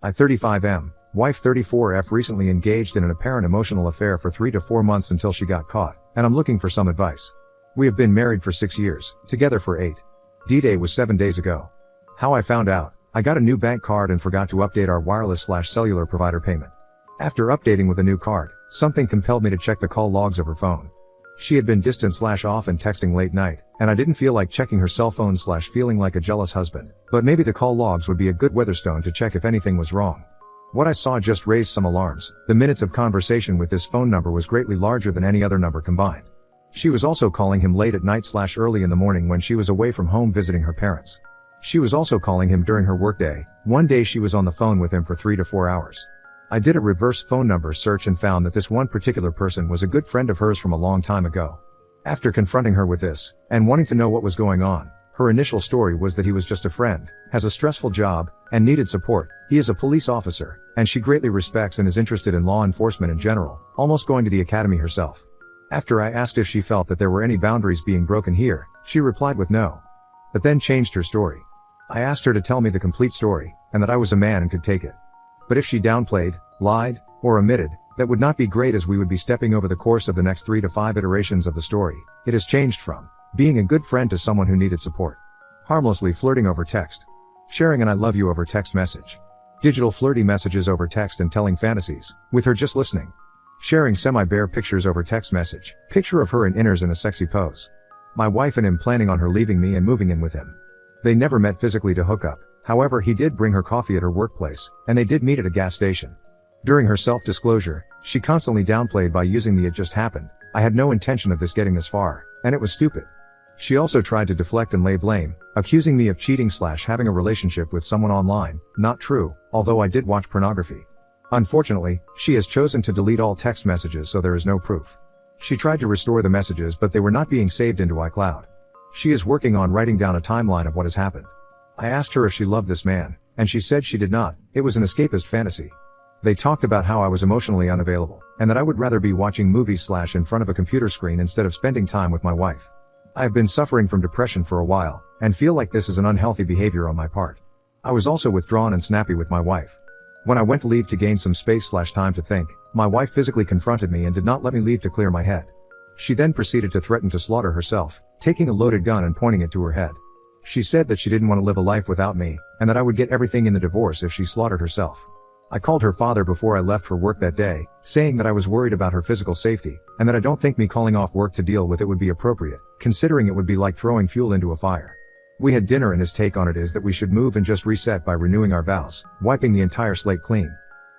I 35M, wife 34F recently engaged in an apparent emotional affair for 3 to 4 months until she got caught, and I'm looking for some advice. We have been married for 6 years, together for 8. D-Day was 7 days ago. How I found out, I got a new bank card and forgot to update our wireless/cellular provider payment. After updating with a new card, something compelled me to check the call logs of her phone. She had been distant/off and texting late night, and I didn't feel like checking her cell phone/feeling like a jealous husband, but maybe the call logs would be a good weatherstone to check if anything was wrong. What I saw just raised some alarms. The minutes of conversation with this phone number was greatly larger than any other number combined. She was also calling him late at night/early in the morning when she was away from home visiting her parents. She was also calling him during her workday. One day she was on the phone with him for 3 to 4 hours. I did a reverse phone number search and found that this one particular person was a good friend of hers from a long time ago. After confronting her with this, and wanting to know what was going on, her initial story was that he was just a friend, has a stressful job, and needed support. He is a police officer, and she greatly respects and is interested in law enforcement in general, almost going to the academy herself. After I asked if she felt that there were any boundaries being broken here, she replied with no. But then changed her story. I asked her to tell me the complete story, and that I was a man and could take it. But if she downplayed, lied, or omitted, that would not be great, as we would be stepping over the course of the next 3 to 5 iterations of the story. It has changed from being a good friend to someone who needed support. Harmlessly flirting over text. Sharing an I love you over text message. Digital flirty messages over text and telling fantasies, with her just listening. Sharing semi-bare pictures over text message. Picture of her in inners in a sexy pose. My wife and him planning on her leaving me and moving in with him. They never met physically to hook up. However, he did bring her coffee at her workplace, and they did meet at a gas station. During her self-disclosure, she constantly downplayed by using the "it just happened. I had no intention of this getting this far, and it was stupid." She also tried to deflect and lay blame, accusing me of cheating/having a relationship with someone online. Not true, although I did watch pornography. Unfortunately, she has chosen to delete all text messages, so there is no proof. She tried to restore the messages, but they were not being saved into iCloud. She is working on writing down a timeline of what has happened. I asked her if she loved this man, and she said she did not. It was an escapist fantasy. They talked about how I was emotionally unavailable, and that I would rather be watching movies/in front of a computer screen instead of spending time with my wife. I have been suffering from depression for a while, and feel like this is an unhealthy behavior on my part. I was also withdrawn and snappy with my wife. When I went to leave to gain some space/time to think, my wife physically confronted me and did not let me leave to clear my head. She then proceeded to threaten to slaughter herself, taking a loaded gun and pointing it to her head. She said that she didn't want to live a life without me, and that I would get everything in the divorce if she slaughtered herself. I called her father before I left for work that day, saying that I was worried about her physical safety, and that I don't think me calling off work to deal with it would be appropriate, considering it would be like throwing fuel into a fire. We had dinner, and his take on it is that we should move and just reset by renewing our vows, wiping the entire slate clean.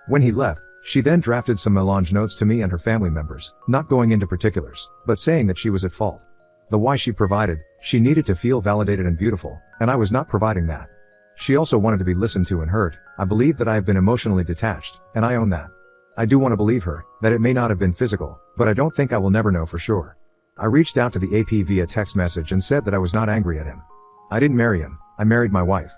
When he left, she then drafted some melange notes to me and her family members, not going into particulars, but saying that she was at fault. The why she provided, she needed to feel validated and beautiful, and I was not providing that. She also wanted to be listened to and heard. I believe that I have been emotionally detached, and I own that. I do want to believe her, that it may not have been physical, but I don't think I will never know for sure. I reached out to the AP via text message and said that I was not angry at him. I didn't marry him, I married my wife.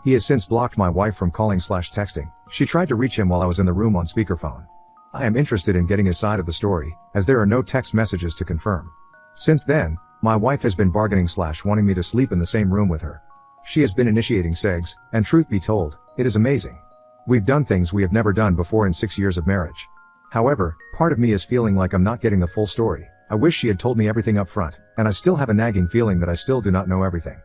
He has since blocked my wife from calling/texting. She tried to reach him while I was in the room on speakerphone. I am interested in getting his side of the story, as there are no text messages to confirm. Since then, my wife has been bargaining/wanting me to sleep in the same room with her. She has been initiating sex, and truth be told, it is amazing. We've done things we have never done before in 6 years of marriage. However, part of me is feeling like I'm not getting the full story. I wish she had told me everything up front, and I still have a nagging feeling that I still do not know everything.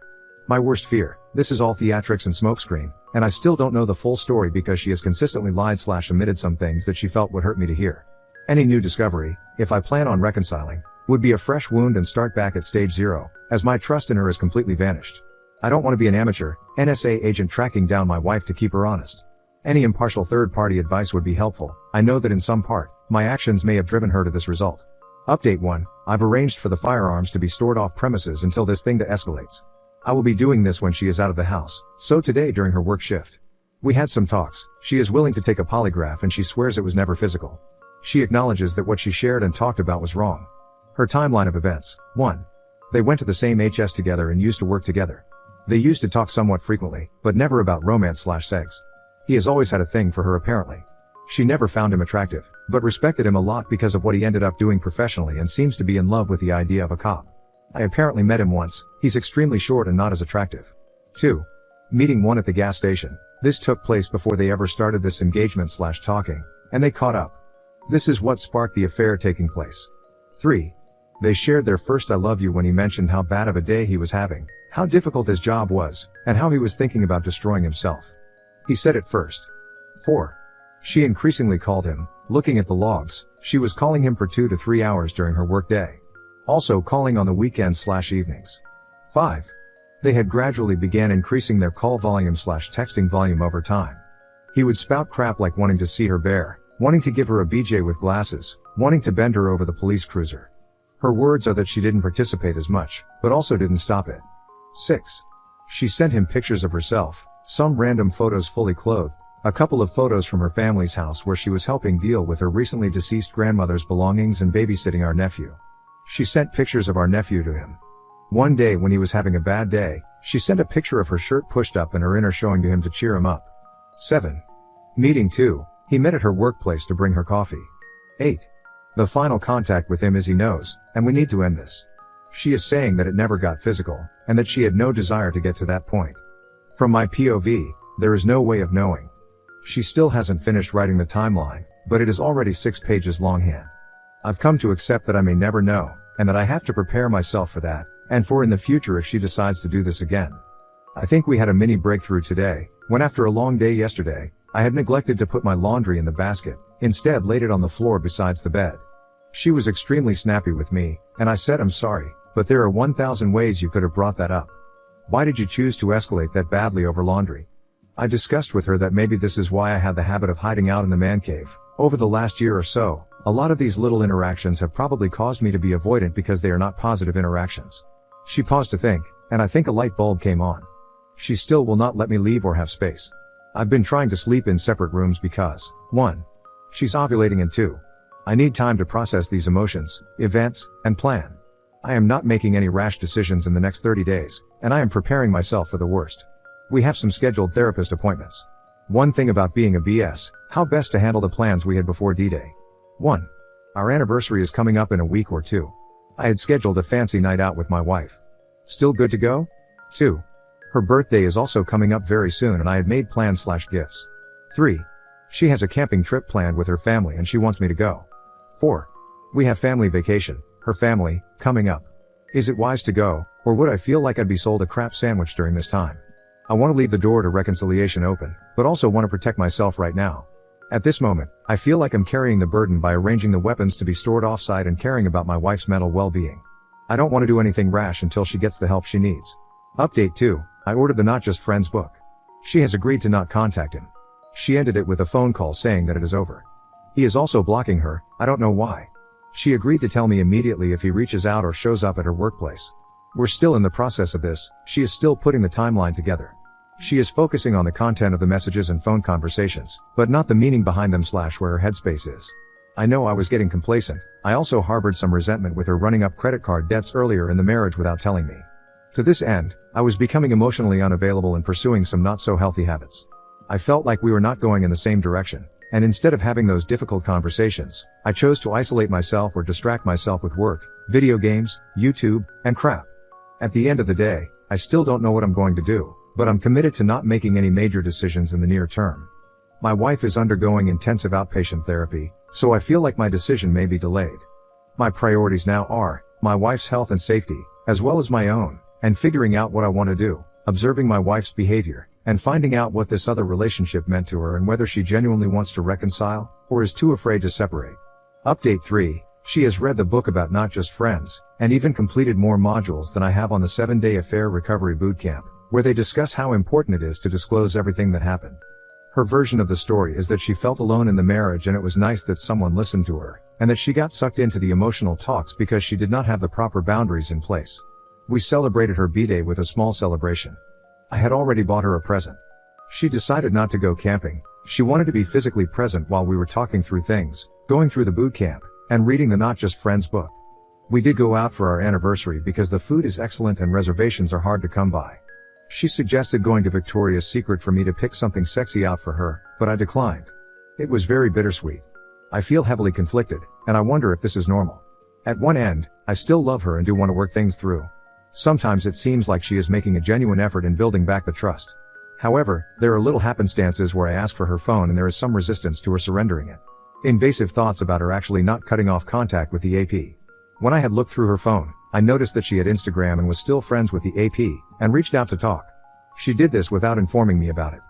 My worst fear, this is all theatrics and smokescreen, and I still don't know the full story because she has consistently lied/omitted some things that she felt would hurt me to hear. Any new discovery, if I plan on reconciling, would be a fresh wound and start back at stage 0, as my trust in her has completely vanished. I don't want to be an amateur NSA agent tracking down my wife to keep her honest. Any impartial third-party advice would be helpful. I know that in some part, my actions may have driven her to this result. Update 1. I've arranged for the firearms to be stored off premises until this thing de-escalates. I will be doing this when she is out of the house, so today during her work shift. We had some talks. She is willing to take a polygraph and she swears it was never physical. She acknowledges that what she shared and talked about was wrong. Her timeline of events. 1. They went to the same HS together and used to work together. They used to talk somewhat frequently, but never about romance/sex. He has always had a thing for her apparently. She never found him attractive, but respected him a lot because of what he ended up doing professionally and seems to be in love with the idea of a cop. I apparently met him once. He's extremely short and not as attractive. 2. Meeting 1 at the gas station. This took place before they ever started this engagement/talking, and they caught up. This is what sparked the affair taking place. 3. They shared their first I love you when he mentioned how bad of a day he was having, how difficult his job was, and how he was thinking about destroying himself. He said it first. 4. She increasingly called him. Looking at the logs, she was calling him for 2 to 3 hours during her workday. Also calling on the weekends/evenings. 5. They had gradually began increasing their call volume/texting volume over time. He would spout crap like wanting to see her bare, wanting to give her a BJ with glasses, wanting to bend her over the police cruiser. Her words are that she didn't participate as much, but also didn't stop it. 6. She sent him pictures of herself, some random photos fully clothed, a couple of photos from her family's house where she was helping deal with her recently deceased grandmother's belongings and babysitting our nephew. She sent pictures of our nephew to him. One day when he was having a bad day, she sent a picture of her shirt pushed up and her inner showing to him to cheer him up. 7. Meeting 2. He met at her workplace to bring her coffee. 8. The final contact with him is he knows, and we need to end this. She is saying that it never got physical, and that she had no desire to get to that point. From my POV, there is no way of knowing. She still hasn't finished writing the timeline, but it is already 6 pages longhand. I've come to accept that I may never know, and that I have to prepare myself for that, and for in the future if she decides to do this again. I think we had a mini breakthrough today, when after a long day yesterday, I had neglected to put my laundry in the basket, instead laid it on the floor besides the bed. She was extremely snappy with me, and I said I'm sorry, but there are 1,000 ways you could have brought that up. Why did you choose to escalate that badly over laundry? I discussed with her that maybe this is why I had the habit of hiding out in the man cave. Over the last year or so, a lot of these little interactions have probably caused me to be avoidant because they are not positive interactions. She paused to think, and I think a light bulb came on. She still will not let me leave or have space. I've been trying to sleep in separate rooms because, 1. She's ovulating and 2. I need time to process these emotions, events, and plan. I am not making any rash decisions in the next 30 days, and I am preparing myself for the worst. We have some scheduled therapist appointments. One thing about being a BS, how best to handle the plans we had before D-Day. 1. Our anniversary is coming up in a week or 2. I had scheduled a fancy night out with my wife. Still good to go? 2. Her birthday is also coming up very soon and I had made plans/gifts. 3. She has a camping trip planned with her family and she wants me to go. 4. We have family vacation, her family, coming up. Is it wise to go, or would I feel like I'd be sold a crap sandwich during this time? I want to leave the door to reconciliation open, but also want to protect myself right now. At this moment, I feel like I'm carrying the burden by arranging the weapons to be stored offsite and caring about my wife's mental well-being. I don't want to do anything rash until she gets the help she needs. Update 2. I ordered the Not Just Friends book. She has agreed to not contact him. She ended it with a phone call saying that it is over. He is also blocking her, I don't know why. She agreed to tell me immediately if he reaches out or shows up at her workplace. We're still in the process of this, she is still putting the timeline together. She is focusing on the content of the messages and phone conversations, but not the meaning behind them/where her headspace is. I know I was getting complacent. I also harbored some resentment with her running up credit card debts earlier in the marriage without telling me. To this end, I was becoming emotionally unavailable and pursuing some not so healthy habits. I felt like we were not going in the same direction, and instead of having those difficult conversations, I chose to isolate myself or distract myself with work, video games, YouTube, and crap. At the end of the day, I still don't know what I'm going to do, but I'm committed to not making any major decisions in the near term. My wife is undergoing intensive outpatient therapy, so I feel like my decision may be delayed. My priorities now are my wife's health and safety, as well as my own, and figuring out what I want to do, observing my wife's behavior, and finding out what this other relationship meant to her and whether she genuinely wants to reconcile, or is too afraid to separate. Update 3. She has read the book about Not Just Friends, and even completed more modules than I have on the 7-day affair recovery bootcamp, where they discuss how important it is to disclose everything that happened. Her version of the story is that she felt alone in the marriage and it was nice that someone listened to her, and that she got sucked into the emotional talks because she did not have the proper boundaries in place. We celebrated her B-Day with a small celebration. I had already bought her a present. She decided not to go camping. She wanted to be physically present while we were talking through things, going through the boot camp, and reading the Not Just Friends book. We did go out for our anniversary because the food is excellent and reservations are hard to come by. She suggested going to Victoria's Secret for me to pick something sexy out for her, but I declined. It was very bittersweet. I feel heavily conflicted, and I wonder if this is normal. At one end, I still love her and do want to work things through. Sometimes it seems like she is making a genuine effort in building back the trust. However, there are little happenstances where I ask for her phone and there is some resistance to her surrendering it. Invasive thoughts about her actually not cutting off contact with the AP. When I had looked through her phone, I noticed that she had Instagram and was still friends with the AP, and reached out to talk. She did this without informing me about it.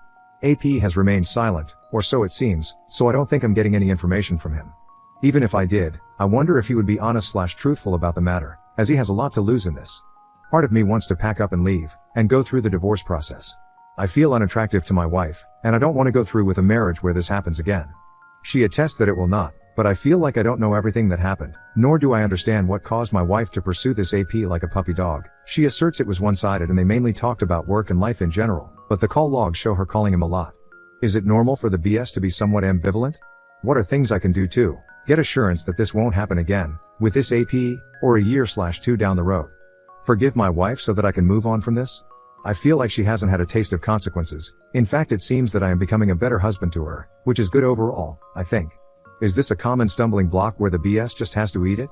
AP has remained silent, or so it seems, so I don't think I'm getting any information from him. Even if I did, I wonder if he would be honest/truthful about the matter, as he has a lot to lose in this. Part of me wants to pack up and leave, and go through the divorce process. I feel unattractive to my wife, and I don't want to go through with a marriage where this happens again. She attests that it will not, but I feel like I don't know everything that happened, nor do I understand what caused my wife to pursue this AP like a puppy dog. She asserts it was one-sided and they mainly talked about work and life in general, but the call logs show her calling him a lot. Is it normal for the BS to be somewhat ambivalent? What are things I can do to get assurance that this won't happen again, with this AP, or a year/2 down the road? Forgive my wife so that I can move on from this? I feel like she hasn't had a taste of consequences. In fact, it seems that I am becoming a better husband to her, which is good overall, I think. Is this a common stumbling block where the BS just has to eat it?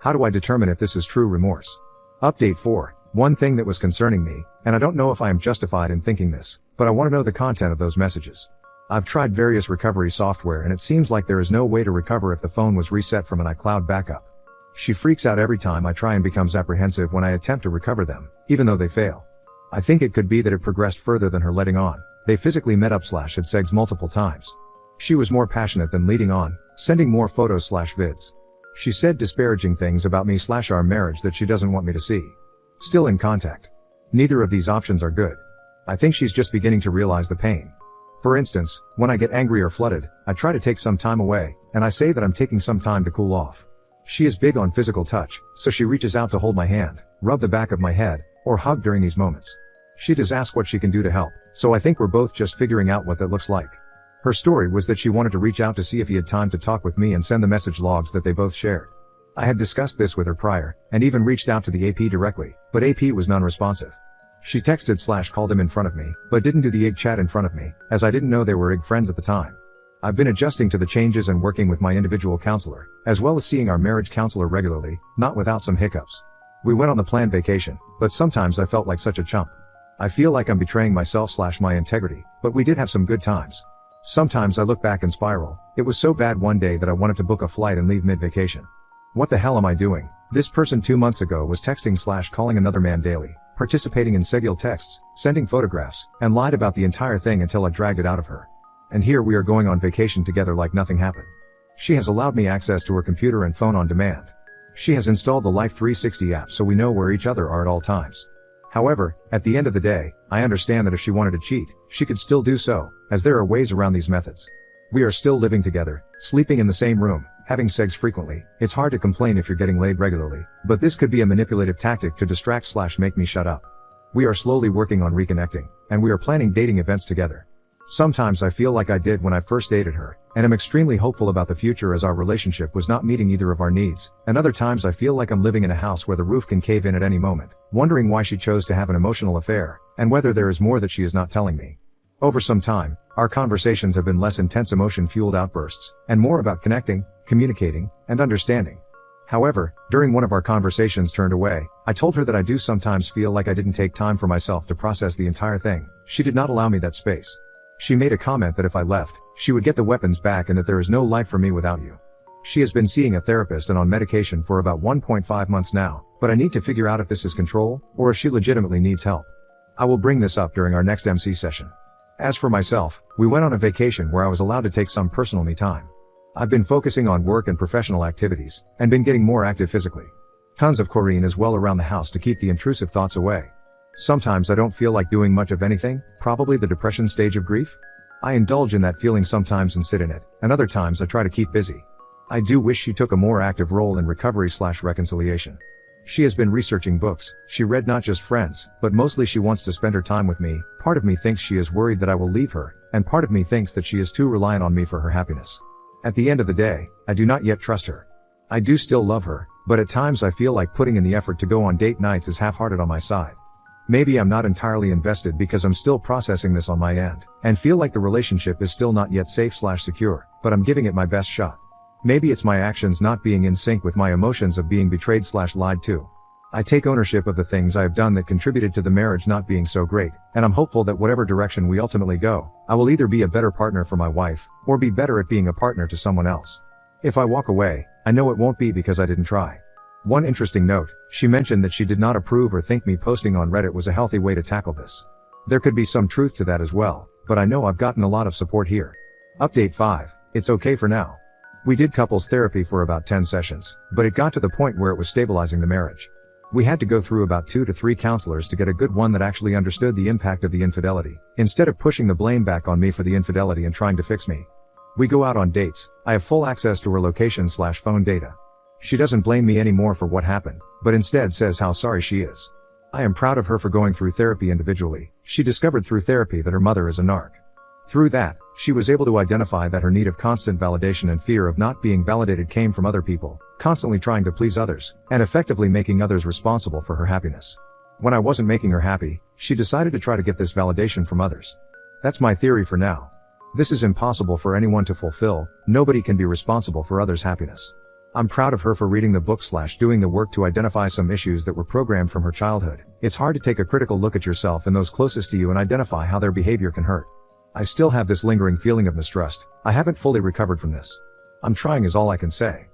How do I determine if this is true remorse? Update 4. One thing that was concerning me, and I don't know if I am justified in thinking this, but I want to know the content of those messages. I've tried various recovery software and it seems like there is no way to recover if the phone was reset from an iCloud backup. She freaks out every time I try and becomes apprehensive when I attempt to recover them, even though they fail. I think it could be that it progressed further than her letting on. They physically met up/had sex multiple times. She was more passionate than leading on, sending more photos/vids. She said disparaging things about me/our marriage that she doesn't want me to see. Still in contact. Neither of these options are good. I think she's just beginning to realize the pain. For instance, when I get angry or flooded, I try to take some time away, and I say that I'm taking some time to cool off. She is big on physical touch, so she reaches out to hold my hand, rub the back of my head, or hug during these moments. She does ask what she can do to help, so I think we're both just figuring out what that looks like. Her story was that she wanted to reach out to see if he had time to talk with me and send the message logs that they both shared. I had discussed this with her prior, and even reached out to the AP directly, but AP was non-responsive. She texted/called him in front of me, but didn't do the IG chat in front of me, as I didn't know they were IG friends at the time. I've been adjusting to the changes and working with my individual counselor, as well as seeing our marriage counselor regularly, not without some hiccups. We went on the planned vacation, but sometimes I felt like such a chump. I feel like I'm betraying myself/my integrity, but we did have some good times. Sometimes I look back and spiral. It was so bad one day that I wanted to book a flight and leave mid-vacation. What the hell am I doing? This person 2 months ago was texting/calling another man daily, participating in sexual texts, sending photographs, and lied about the entire thing until I dragged it out of her. And here we are going on vacation together like nothing happened. She has allowed me access to her computer and phone on demand. She has installed the Life 360 app so we know where each other are at all times. However, at the end of the day, I understand that if she wanted to cheat, she could still do so, as there are ways around these methods. We are still living together, sleeping in the same room, having sex frequently. It's hard to complain if you're getting laid regularly, but this could be a manipulative tactic to distract/make me shut up. We are slowly working on reconnecting, and we are planning dating events together. Sometimes I feel like I did when I first dated her, and am extremely hopeful about the future as our relationship was not meeting either of our needs, and other times I feel like I'm living in a house where the roof can cave in at any moment, wondering why she chose to have an emotional affair, and whether there is more that she is not telling me. Over some time, our conversations have been less intense emotion-fueled outbursts, and more about connecting, communicating, and understanding. However, during one of our conversations turned away, I told her that I do sometimes feel like I didn't take time for myself to process the entire thing. She did not allow me that space. She made a comment that if I left, she would get the weapons back and that there is no life for me without you. She has been seeing a therapist and on medication for about 1.5 months now, but I need to figure out if this is control, or if she legitimately needs help. I will bring this up during our next MC session. As for myself, we went on a vacation where I was allowed to take some personal me time. I've been focusing on work and professional activities, and been getting more active physically. Tons of Corrine as well around the house to keep the intrusive thoughts away. Sometimes I don't feel like doing much of anything, probably the depression stage of grief. I indulge in that feeling sometimes and sit in it, and other times I try to keep busy. I do wish she took a more active role in recovery/reconciliation. She has been researching books, she read not just Friends, but mostly she wants to spend her time with me. Part of me thinks she is worried that I will leave her, and part of me thinks that she is too reliant on me for her happiness. At the end of the day, I do not yet trust her. I do still love her, but at times I feel like putting in the effort to go on date nights is half-hearted on my side. Maybe I'm not entirely invested because I'm still processing this on my end, and feel like the relationship is still not yet safe/secure, but I'm giving it my best shot. Maybe it's my actions not being in sync with my emotions of being betrayed/lied to. I take ownership of the things I have done that contributed to the marriage not being so great, and I'm hopeful that whatever direction we ultimately go, I will either be a better partner for my wife, or be better at being a partner to someone else. If I walk away, I know it won't be because I didn't try. One interesting note, she mentioned that she did not approve or think me posting on Reddit was a healthy way to tackle this. There could be some truth to that as well, but I know I've gotten a lot of support here. Update 5, it's okay for now. We did couples therapy for about 10 sessions, but it got to the point where it was stabilizing the marriage. We had to go through about 2 to 3 counselors to get a good one that actually understood the impact of the infidelity, instead of pushing the blame back on me for the infidelity and trying to fix me. We go out on dates, I have full access to her location/phone data. She doesn't blame me anymore for what happened, but instead says how sorry she is. I am proud of her for going through therapy individually. She discovered through therapy that her mother is a narc. Through that, she was able to identify that her need of constant validation and fear of not being validated came from other people, constantly trying to please others, and effectively making others responsible for her happiness. When I wasn't making her happy, she decided to try to get this validation from others. That's my theory for now. This is impossible for anyone to fulfill. Nobody can be responsible for others' happiness. I'm proud of her for reading the book/doing the work to identify some issues that were programmed from her childhood. It's hard to take a critical look at yourself and those closest to you and identify how their behavior can hurt. I still have this lingering feeling of mistrust. I haven't fully recovered from this. I'm trying is all I can say.